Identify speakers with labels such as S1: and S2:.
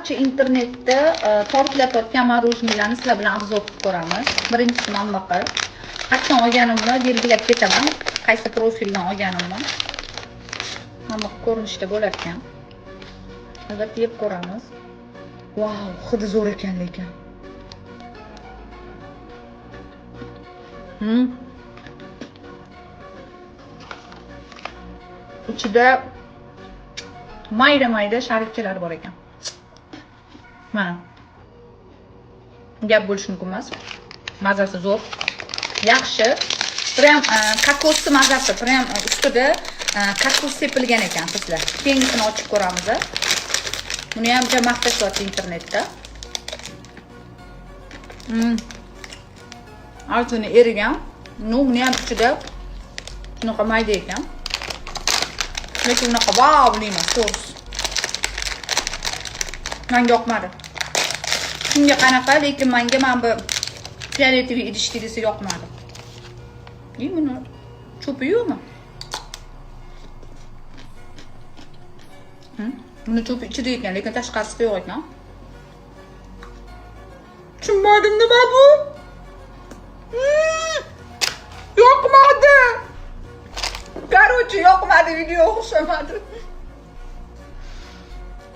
S1: barcha internetda tortilayotgan marojnilarni sizlar bilan obzor qilib ko'ramiz. Birinchisi mana bunaqa. Qachon olganimni belgilab ketaman. Qaysi profildan olganimni. Mana bu ko'rinishda bo'lar ekan. Albatta yeb ko'ramiz. Wow, hidi zo'r ekan lekin. İçida mayda sharikchalar bor ekan. Mana. Gap bo'lishi mumkin emas. Mazasi zo'r. Yaxshi. Prям kokosli mazasi, prям ustida kokos sepilgan ekan qizlar. Kengisini ochib ko'ramiz. Buni ham juda maqtashyapti internetda. Altini erigan. Buni ham ichida shunaqa mayda ekan. Lekin unaqa wow deyman, to'g'ri. Menga yoqmadi. Shunga qanaqa, lekin menga mana bu fioletoviy idishli desa yoqmadi. Buni cho'pi yo'qmi? Buni cho'pi ichida ekan, lekin tashqarisida yo'q ekan. Tushunmadim, nima bu? Yoqmadi. Короче, yoqmadi, video o'xshamadi.